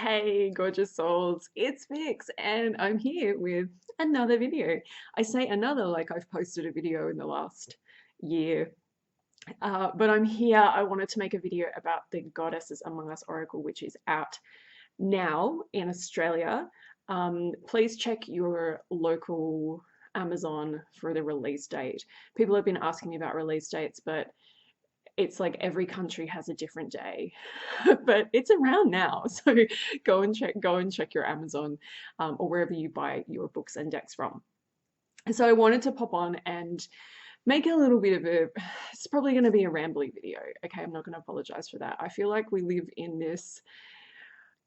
Hey, gorgeous souls, it's Vix, and I'm here with another video. I say another like I've posted a video in the last year, but I'm here. I wanted to make a video about the Goddesses Among Us Oracle, which is out now in Australia. Please check your local Amazon for the release date. People have been asking me about release dates, but it's like every country has a different day, but it's around now. So go and check your Amazon or wherever you buy your books and decks from. So I wanted to pop on and make a little bit of a, it's probably going to be a rambly video. Okay, I'm not going to apologize for that. I feel like we live in this,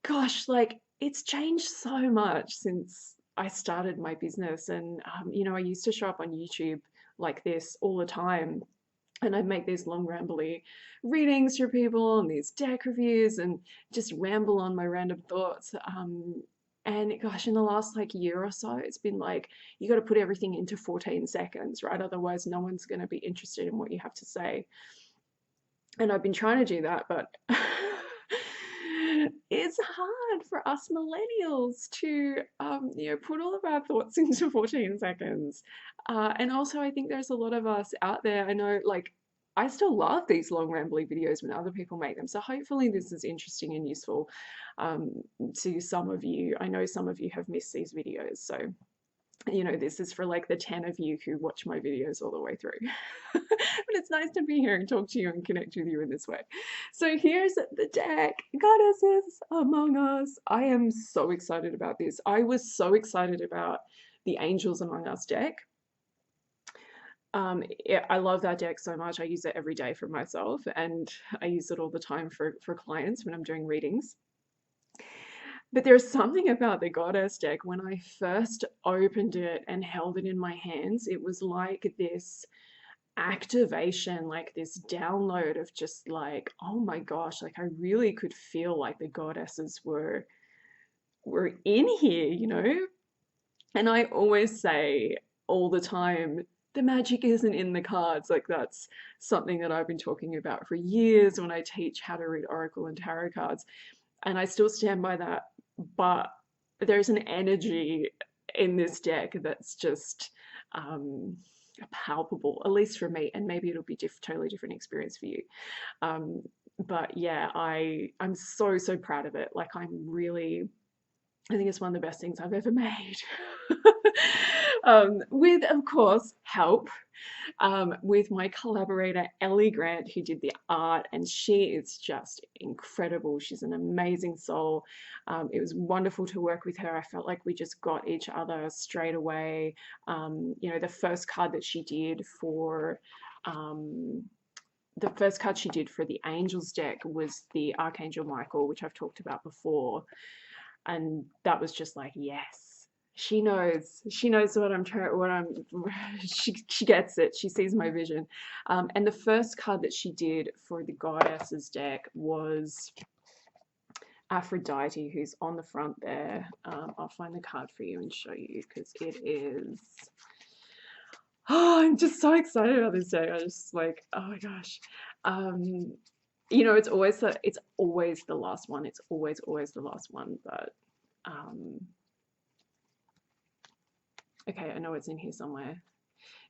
gosh, like it's changed so much since I started my business. And, I used to show up on YouTube like this all the time, and I'd make these long rambly readings for people and these deck reviews and just ramble on my random thoughts. And gosh, in the last like year or so, it's been like you got to put everything into 14 seconds, right? Otherwise, no one's going to be interested in what you have to say. And I've been trying to do that, but it's hard for us millennials to, put all of our thoughts into 14 seconds. And also, I think there's a lot of us out there. I know, like, I still love these long rambly videos when other people make them. So hopefully this is interesting and useful to some of you. I know some of you have missed these videos, so this is for like the 10 of you who watch my videos all the way through. But it's nice to be here and talk to you and connect with you in this way. So here's the deck, Goddesses Among Us. I am so excited about this. I was so excited about the Angels Among Us deck. I love that deck so much. I use it every day for myself, and I use it all the time for clients when I'm doing readings. But there's something about the Goddess deck. When I first opened it and held it in my hands, it was like this activation, like this download of just like, oh my gosh, like I really could feel like the goddesses were in here. And I always say all the time, the magic isn't in the cards. Like that's something that I've been talking about for years when I teach how to read Oracle and Tarot cards. And I still stand by that, but there's an energy in this deck that's just palpable, at least for me, and maybe it'll be totally different experience for you. But yeah, I'm so proud of it. Like I think it's one of the best things I've ever made. With, of course, help with my collaborator Ellie Grant, who did the art, and she is just incredible. She's an amazing soul. It was wonderful to work with her. I felt like we just got each other straight away. The first card that she did for the Angels deck was the Archangel Michael, which I've talked about before. And that was just like, yes, she knows what I'm trying, she gets it. She sees my vision. And the first card that she did for the Goddesses deck was Aphrodite, who's on the front there. I'll find the card for you and show you, because it is, oh, I'm just so excited about this deck. I just like, oh my gosh. It's always the last one. It's always the last one, but okay, I know it's in here somewhere.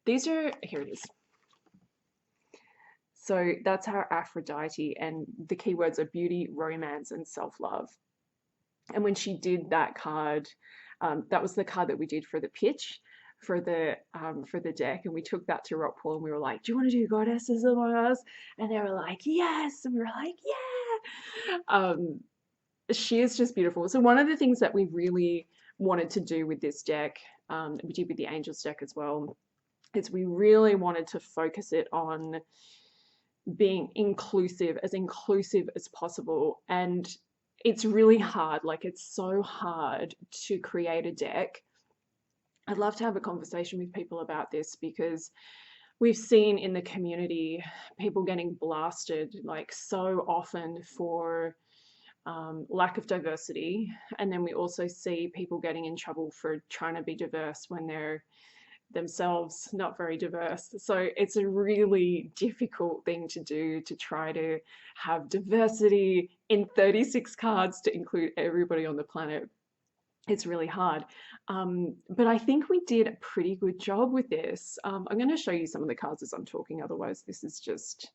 Here it is. So that's our Aphrodite, and the keywords are beauty, romance, and self-love. And when she did that card, that was the card that we did for the pitch for the deck, and we took that to Rockpool and we were like, do you want to do Goddesses Among Us? And they were like, yes, and we were like, yeah. She is just beautiful. So one of the things that we really wanted to do with this deck, we did with the Angels deck as well, is we really wanted to focus it on being inclusive as possible. And it's really hard. Like, it's so hard to create a deck. I'd love to have a conversation with people about this, because we've seen in the community people getting blasted like so often for lack of diversity. And then we also see people getting in trouble for trying to be diverse when they're themselves not very diverse. So it's a really difficult thing to do, to try to have diversity in 36 cards to include everybody on the planet. It's really hard. But I think we did a pretty good job with this. I'm going to show you some of the cards as I'm talking, otherwise this is just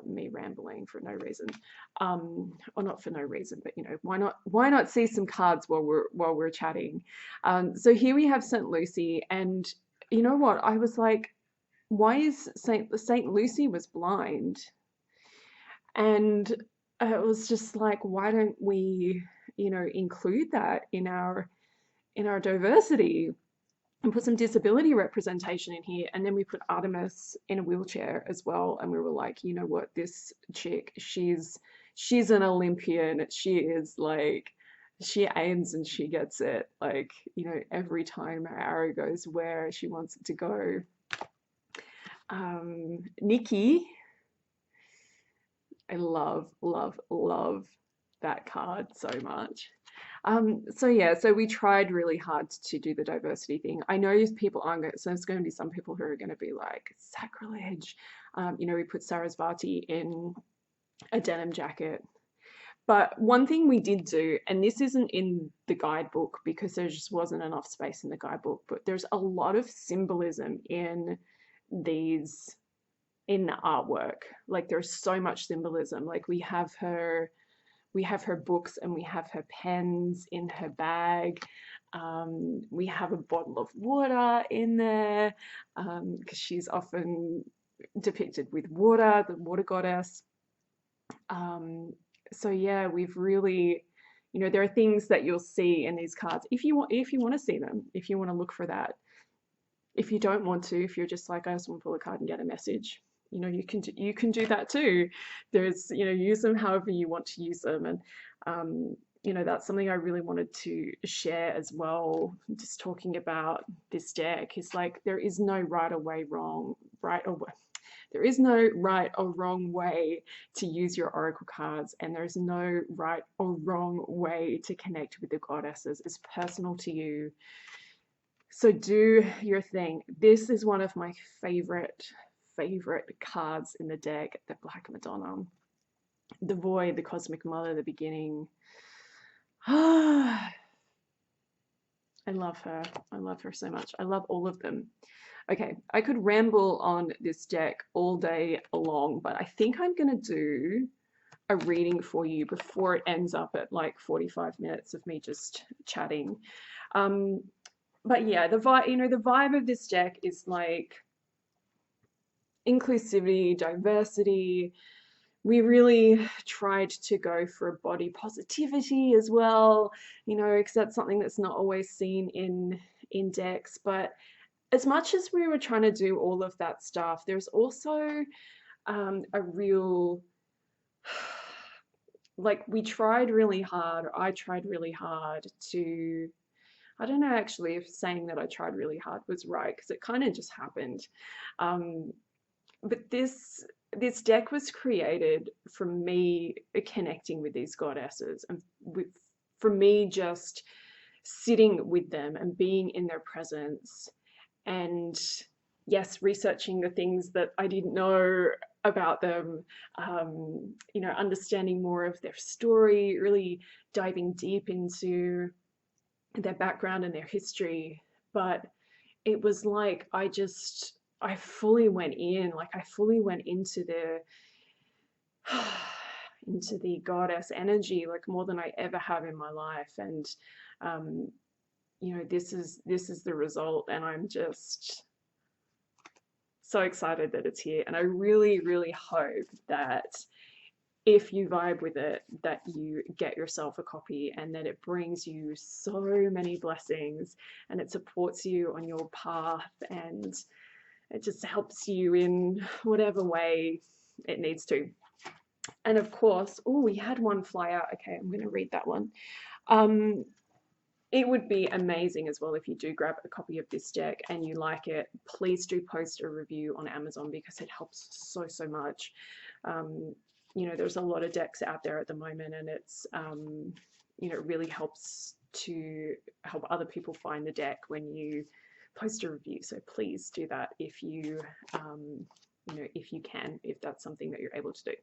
me rambling for no reason, or not for no reason, but you know, why not see some cards while we're chatting. So here we have St. Lucy, and you know what, I was like, why is Saint Lucy was blind, and it was just like, why don't we, you know, include that in our diversity and put some disability representation in here. And then we put Artemis in a wheelchair as well. And we were like, you know what, this chick, she's an Olympian. She is like, she aims and she gets it. Like, you know, every time her arrow goes where she wants it to go. Nikki, I love, love, love that card so much. So yeah, so we tried really hard to do the diversity thing. I know people aren't going, so there's going to be some people who are going to be like, sacrilege. You know, we put Sarasvati in a denim jacket. But one thing we did do, and this isn't in the guidebook because there just wasn't enough space in the guidebook, but there's a lot of symbolism in these, in the artwork. Like there's so much symbolism. Like we have her books and we have her pens in her bag. We have a bottle of water in there because she's often depicted with water, the water goddess. So yeah, we've really, you know, there are things that you'll see in these cards if you want to see them, if you want to look for that. If you don't want to, if you're just like, I just want to pull a card and get a message, you know, you can do that too. There's, you know, use them however you want to use them. And you know, that's something I really wanted to share as well, just talking about this deck, is like there is no right or wrong way to use your oracle cards, and there's no right or wrong way to connect with the goddesses. It's personal to you. So do your thing. This is one of my favorite cards in the deck, the Black Madonna. The Void, the Cosmic Mother, the Beginning. I love her. I love her so much. I love all of them. Okay, I could ramble on this deck all day long, but I think I'm going to do a reading for you before it ends up at like 45 minutes of me just chatting. But yeah, the vibe, you know, the vibe of this deck is like inclusivity, diversity. We really tried to go for body positivity as well, you know, because that's something that's not always seen in decks. But as much as we were trying to do all of that stuff, there's also a real, like we tried really hard, or I tried really hard to, I don't know actually if saying that I tried really hard was right, because it kind of just happened. But this deck was created from me connecting with these goddesses, and for me just sitting with them and being in their presence, and yes, researching the things that I didn't know about them, you know, understanding more of their story, really diving deep into their background and their history. But it was like I fully went in, like I fully went into the goddess energy, like more than I ever have in my life. And you know, this is the result, and I'm just so excited that it's here. And I really, really hope that if you vibe with it, that you get yourself a copy, and that it brings you so many blessings, and it supports you on your path, and it just helps you in whatever way it needs to. And of course, oh, we had one flyer. Okay, I'm going to read that one. It would be amazing as well if you do grab a copy of this deck and you like it. Please do post a review on Amazon, because it helps so much. You know, there's a lot of decks out there at the moment, and it's, you know, it really helps to help other people find the deck when you post a review. So please do that if you, if you can, if that's something that you're able to do.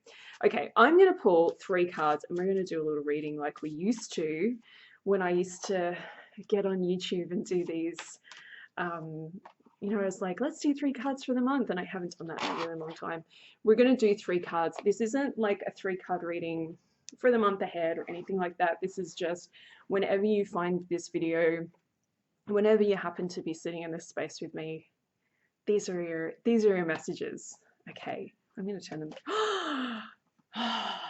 Okay, I'm going to pull 3 cards and we're going to do a little reading like we used to when I used to get on YouTube and do these. I was like, let's do 3 cards for the month, and I haven't done that in a really long time. We're going to do 3 cards. This isn't like a 3-card reading for the month ahead or anything like that. This is just whenever you find this video, whenever you happen to be sitting in this space with me, these are your messages. Okay, I'm going to turn them.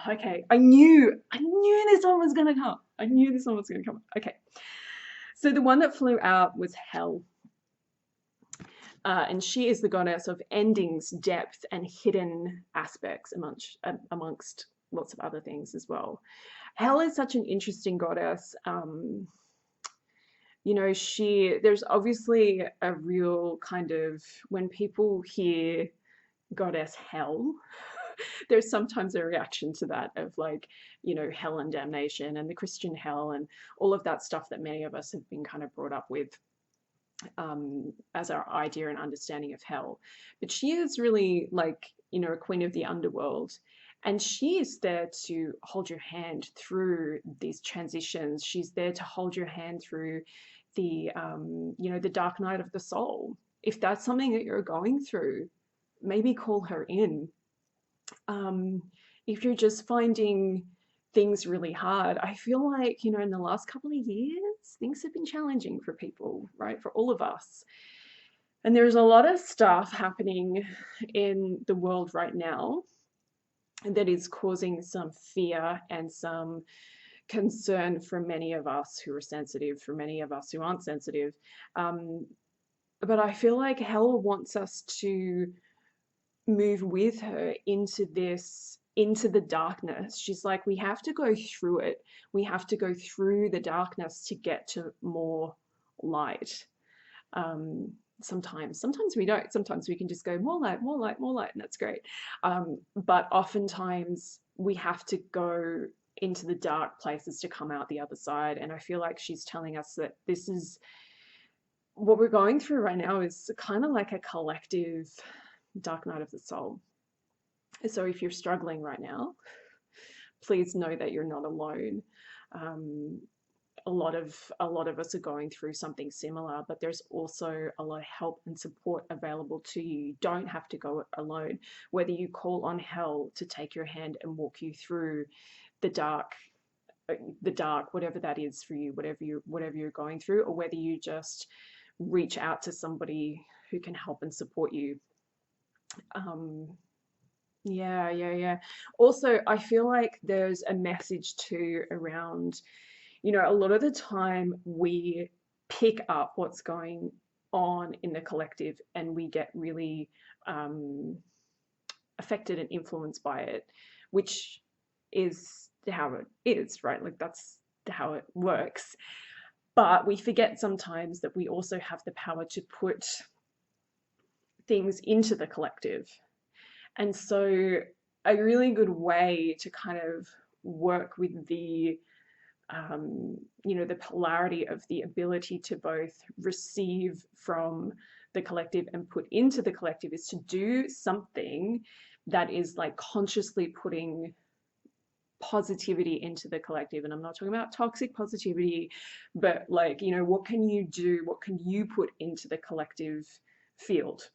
Okay, I knew this one was going to come. I knew this one was going to come. Okay, so the one that flew out was Hell. And she is the goddess of endings, depth, and hidden aspects amongst lots of other things as well. Hell is such an interesting goddess. There's obviously a real kind of, when people hear goddess Hell, there's sometimes a reaction to that of like, hell and damnation and the Christian hell and all of that stuff that many of us have been kind of brought up with as our idea and understanding of hell. But she is really like, a queen of the underworld. And she is there to hold your hand through these transitions. She's there to hold your hand through the, the dark night of the soul. If that's something that you're going through, maybe call her in. If you're just finding things really hard, I feel like, in the last couple of years, things have been challenging for people, right? For all of us. And there's a lot of stuff happening in the world right now that is causing some fear and some concern for many of us who are sensitive, for many of us who aren't sensitive. But I feel like hell wants us to move with her into the darkness. She's like, we have to go through it. We have to go through the darkness to get to more light. Sometimes we don't. Sometimes we can just go more light, more light, more light, and that's great. But oftentimes we have to go into the dark places to come out the other side. And I feel like she's telling us that this is what we're going through right now, is kind of like a collective dark night of the soul. So if you're struggling right now, please know that you're not alone. A lot of us are going through something similar, but there's also a lot of help and support available to you. You don't have to go it alone. Whether you call on hell to take your hand and walk you through the dark, whatever that is for you, whatever you're going through, or whether you just reach out to somebody who can help and support you. Yeah. Also, I feel like there's a message too around, a lot of the time we pick up what's going on in the collective and we get really affected and influenced by it, which is how it is, right? Like that's how it works. But we forget sometimes that we also have the power to put things into the collective. And so a really good way to kind of work with the polarity of the ability to both receive from the collective and put into the collective is to do something that is like consciously putting positivity into the collective. And I'm not talking about toxic positivity, but like, what can you do? What can you put into the collective field?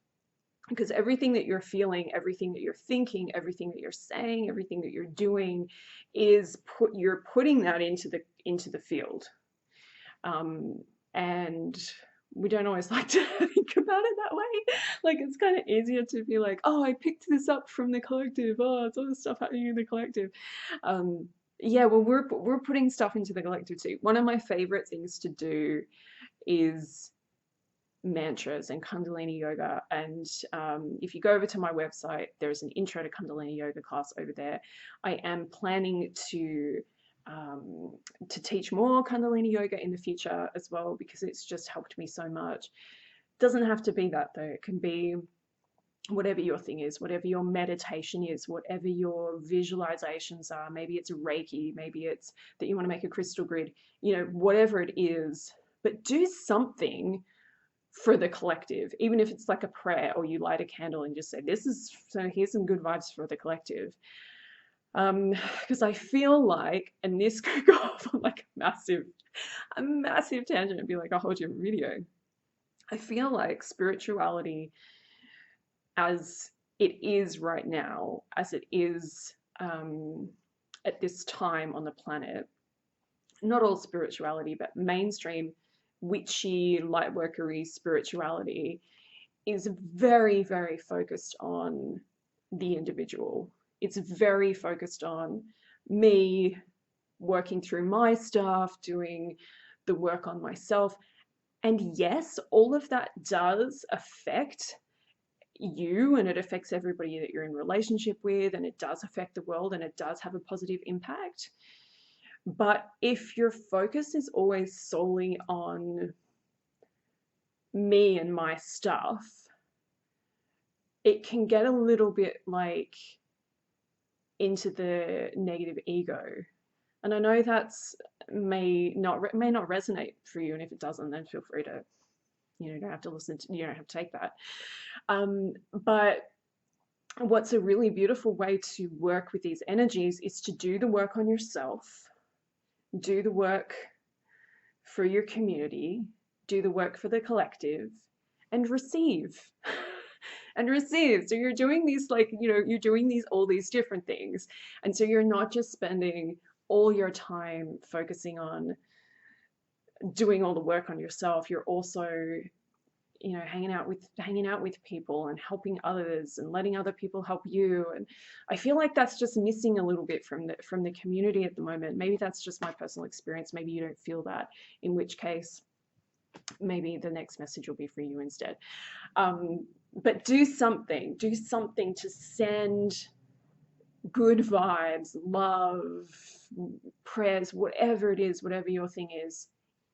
Because everything that you're feeling, everything that you're thinking, everything that you're saying, everything that you're doing is you're putting that into the field. And we don't always like to think about it that way. Like it's kind of easier to be like, oh, I picked this up from the collective. Oh, it's all this stuff happening in the collective. Yeah, well, we're putting stuff into the collective too. One of my favorite things to do is mantras and Kundalini yoga. And if you go over to my website, there's an intro to Kundalini yoga class over there. I am planning to teach more Kundalini yoga in the future as well, because it's just helped me so much. Doesn't have to be that though. It can be whatever your thing is, whatever your meditation is, whatever your visualizations are. Maybe it's Reiki, maybe it's that you want to make a crystal grid, whatever it is, but do something for the collective, even if it's like a prayer or you light a candle and just say, this is, so here's some good vibes for the collective. Because I feel like, and this could go off on like a massive tangent and be like a whole different video. I feel like spirituality as it is right now, as it is at this time on the planet, not all spirituality, but mainstream witchy, lightworkery spirituality is very, very focused on the individual. It's very focused on me working through my stuff, doing the work on myself. And yes, all of that does affect you and it affects everybody that you're in relationship with, and it does affect the world and it does have a positive impact. But if your focus is always solely on me and my stuff, it can get a little bit like into the negative ego. And I know that's may not resonate for you, and if it doesn't, then feel free to, you don't have to listen to, you don't have to take that. But what's a really beautiful way to work with these energies is to do the work on yourself, do the work for your community, do the work for the collective, and receive. And receive. So you're doing these, like, you're doing these, all these different things. And so you're not just spending all your time focusing on doing all the work on yourself. You're also, hanging out with people and helping others and letting other people help you. And I feel like that's just missing a little bit from the community at the moment. Maybe that's just my personal experience. Maybe you don't feel that, in which case maybe the next message will be for you instead. But do something to send good vibes, love, prayers, whatever it is, whatever your thing is,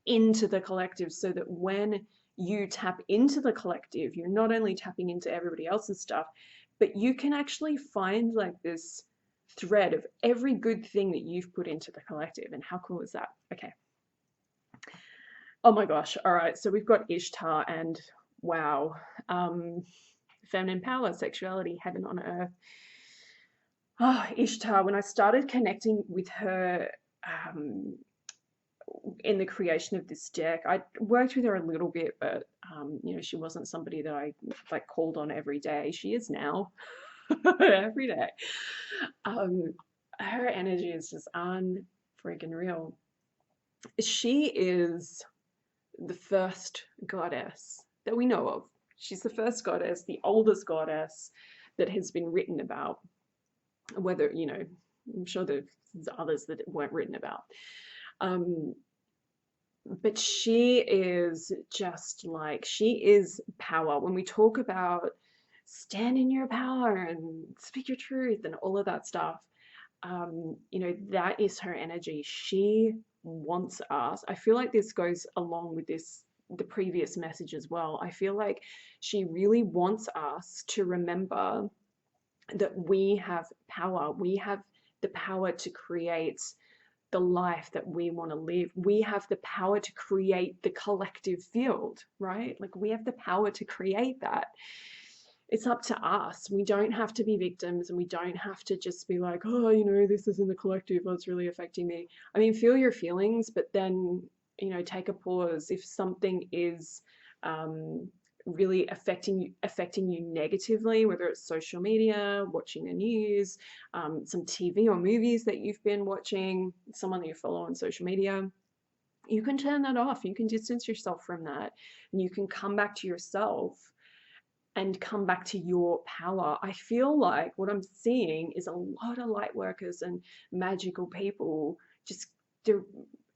into the collective, so that when you tap into the collective, you're not only tapping into everybody else's stuff, but you can actually find like this thread of every good thing that you've put into the collective. And how cool is that? Okay. Oh my gosh. All right. So we've got Ishtar, and wow. Feminine power, sexuality, heaven on earth. Oh, Ishtar, when I started connecting with her in the creation of this deck, I worked with her a little bit, but she wasn't somebody that I like called on every day. She is now every day. Her energy is just unfreaking real. She is the first goddess that we know of. She's the first goddess, the oldest goddess that has been written about. Whether, I'm sure there's others that weren't written about. But she is just like, she is power. When we talk about stand in your power and speak your truth and all of that stuff, that is her energy. She wants us. I feel like this goes along with the previous message as well. I feel like she really wants us to remember that we have power. We have the power to create the life that we want to live. We have the power to create the collective field, right? Like, we have the power to create that. It's up to us. We don't have to be victims, and we don't have to just be like, oh, this is in the collective, oh, it's really affecting me. I mean, feel your feelings, but then, take a pause. If something is really affecting you negatively, whether it's social media, watching the news, some TV or movies that you've been watching, someone that you follow on social media, you can turn that off. You can distance yourself from that, and you can come back to yourself and come back to your power. I feel like what I'm seeing is a lot of light workers and magical people just,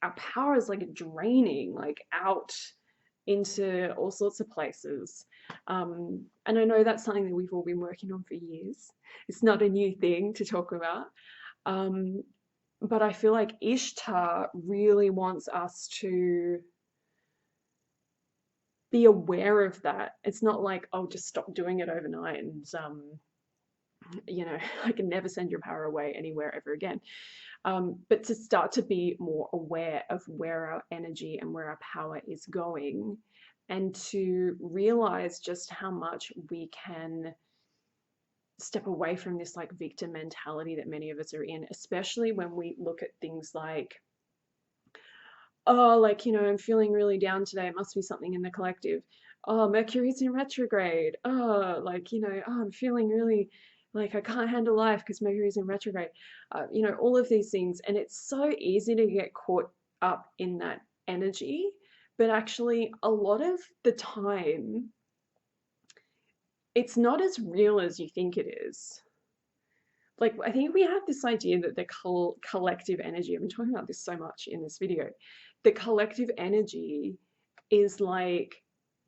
our power is like draining, like out into all sorts of places. And I know that's something that we've all been working on for years. It's not a new thing to talk about. But I feel like Ishtar really wants us to be aware of that. It's not like, oh, just stop doing it overnight and, I can never send your power away anywhere ever again. But to start to be more aware of where our energy and where our power is going, and to realize just how much we can step away from this like victim mentality that many of us are in, especially when we look at things like, oh, like, I'm feeling really down today. It must be something in the collective. Oh, Mercury's in retrograde. Oh, like, oh, I'm feeling really like I can't handle life because Mercury's in retrograde. All of these things. And it's so easy to get caught up in that energy. But actually, a lot of the time, it's not as real as you think it is. Like, I think we have this idea that the collective energy, I've been talking about this so much in this video, the collective energy is like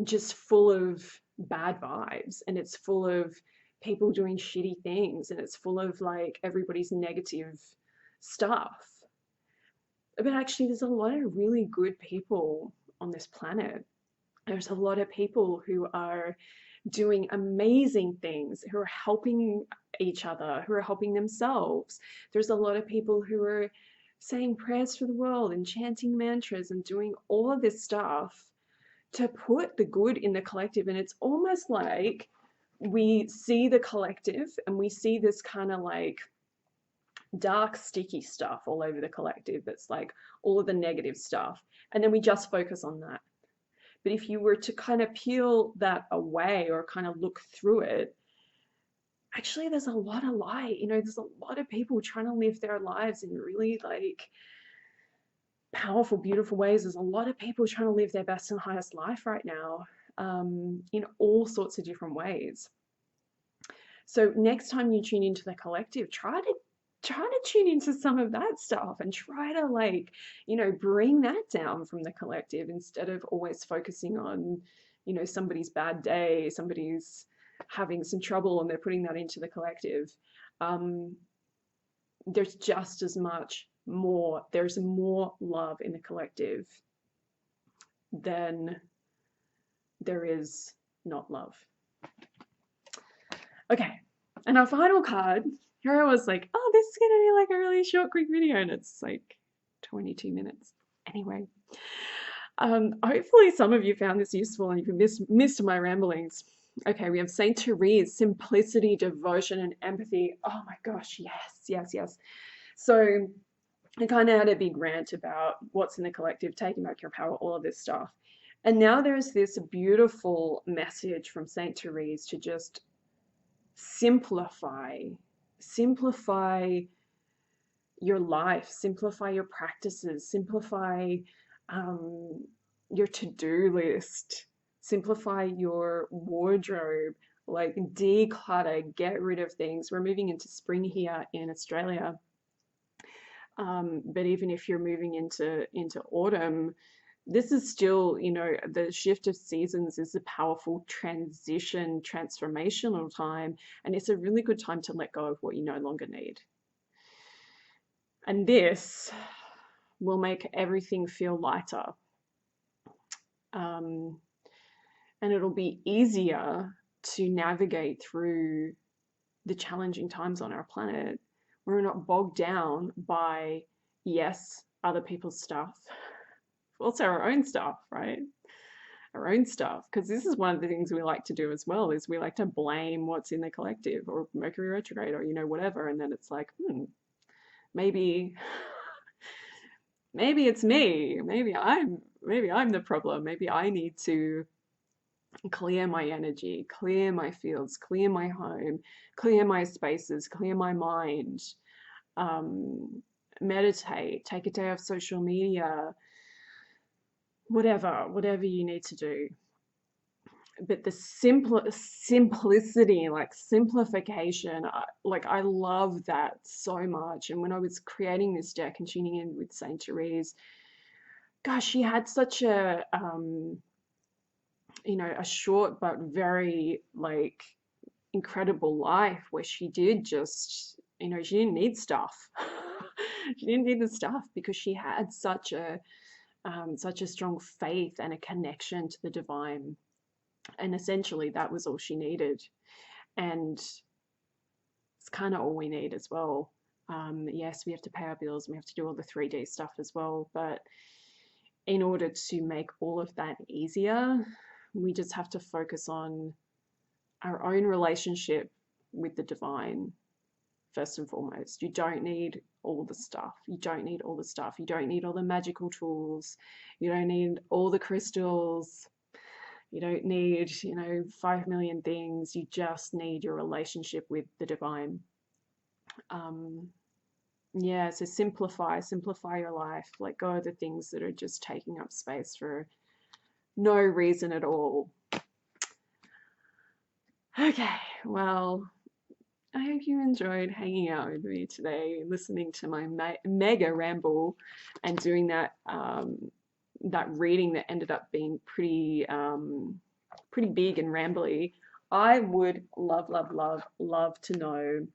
just full of bad vibes, and it's full of people doing shitty things, and it's full of like everybody's negative stuff. But actually, there's a lot of really good people on this planet. There's a lot of people who are doing amazing things, who are helping each other, who are helping themselves. There's a lot of people who are saying prayers for the world and chanting mantras and doing all of this stuff to put the good in the collective. And it's almost like we see the collective and we see this kind of like dark, sticky stuff all over the collective that's like all of the negative stuff. And then we just focus on that. But if you were to kind of peel that away or kind of look through it, actually there's a lot of light. There's a lot of people trying to live their lives in really like powerful, beautiful ways. There's a lot of people trying to live their best and highest life right now, in all sorts of different ways. So next time you tune into the collective, try to tune into some of that stuff and try to like, bring that down from the collective instead of always focusing on, somebody's bad day, somebody's having some trouble and they're putting that into the collective. There's just as much more, there's more love in the collective than there is not love. Okay, and our final card, here I was like, oh, this is going to be like a really short, quick video, and it's like 22 minutes. Anyway, hopefully some of you found this useful and you missed my ramblings. Okay, we have Saint Therese, simplicity, devotion, and empathy. Oh my gosh, yes. So I kind of had a big rant about what's in the collective, taking back your power, all of this stuff. And now there's this beautiful message from Saint Therese to just simplify your life, simplify your practices, simplify your to-do list, simplify your wardrobe, like declutter, get rid of things. We're moving into spring here in Australia. But even if you're moving into autumn, this is still, the shift of seasons is a powerful transition, transformational time, and it's a really good time to let go of what you no longer need. And this will make everything feel lighter. And it'll be easier to navigate through the challenging times on our planet. We're not bogged down by, yes, other people's stuff, also our own stuff, right? Our own stuff, because this is one of the things we like to do as well, is we like to blame what's in the collective or Mercury retrograde or whatever, and then it's like, maybe it's me, maybe I'm the problem, maybe I need to clear my energy, clear my fields, clear my home, clear my spaces, clear my mind, meditate, take a day off social media, whatever you need to do. But the simplicity, like simplification, I love that so much. And when I was creating this deck and tuning in with Saint Therese, gosh, she had such a a short but very like incredible life where she did just, she didn't need stuff. She didn't need the stuff because she had such a strong faith and a connection to the divine. And essentially that was all she needed. And it's kind of all we need as well. Yes, we have to pay our bills and we have to do all the 3D stuff as well. But in order to make all of that easier, we just have to focus on our own relationship with the divine first and foremost. You don't need all the stuff. You don't need all the stuff. You don't need all the magical tools. You don't need all the crystals. You don't need, 5 million things. You just need your relationship with the divine. Um, yeah, so simplify your life. Let go of the things that are just taking up space for no reason at all. Okay, well, I hope you enjoyed hanging out with me today, listening to my mega ramble, and doing that reading that ended up being pretty big and rambly. I would love, love, love, love to know.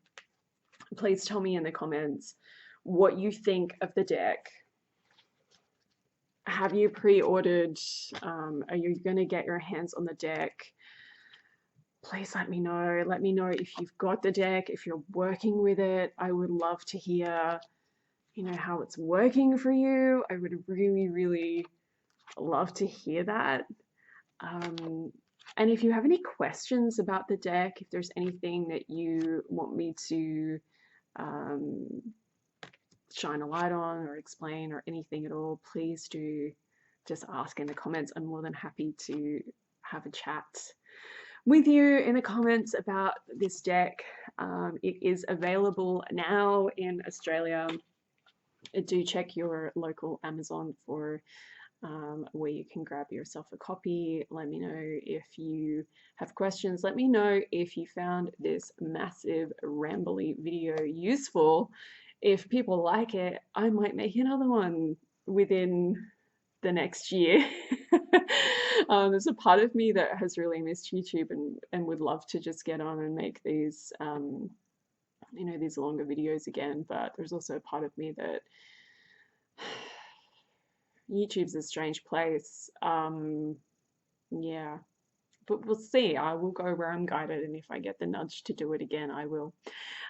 Please tell me in the comments what you think of the deck. Have you pre-ordered? Are you going to get your hands on the deck? Please let me know. Let me know if you've got the deck, if you're working with it. I would love to hear, how it's working for you. I would really, really love to hear that. And if you have any questions about the deck, if there's anything that you want me to shine a light on or explain or anything at all, please do just ask in the comments. I'm more than happy to have a chat with you in the comments about this deck. It is available now in Australia. Do check your local Amazon for where you can grab yourself a copy. Let me know if you have questions. Let me know if you found this massive rambly video useful. If people like it, I might make another one within the next year. There's a part of me that has really missed YouTube and would love to just get on and make these these longer videos again, but there's also a part of me that YouTube's a strange place. Yeah, but we'll see. I will go where I'm guided, and if I get the nudge to do it again, I will.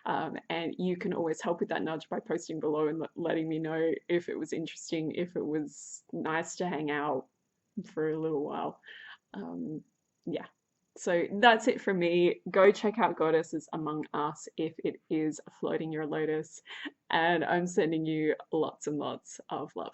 And you can always help with that nudge by posting below and letting me know if it was interesting, if it was nice to hang out for a little while. Yeah. So that's it from me. Go check out Goddesses Among Us if it is floating your lotus. And I'm sending you lots and lots of love.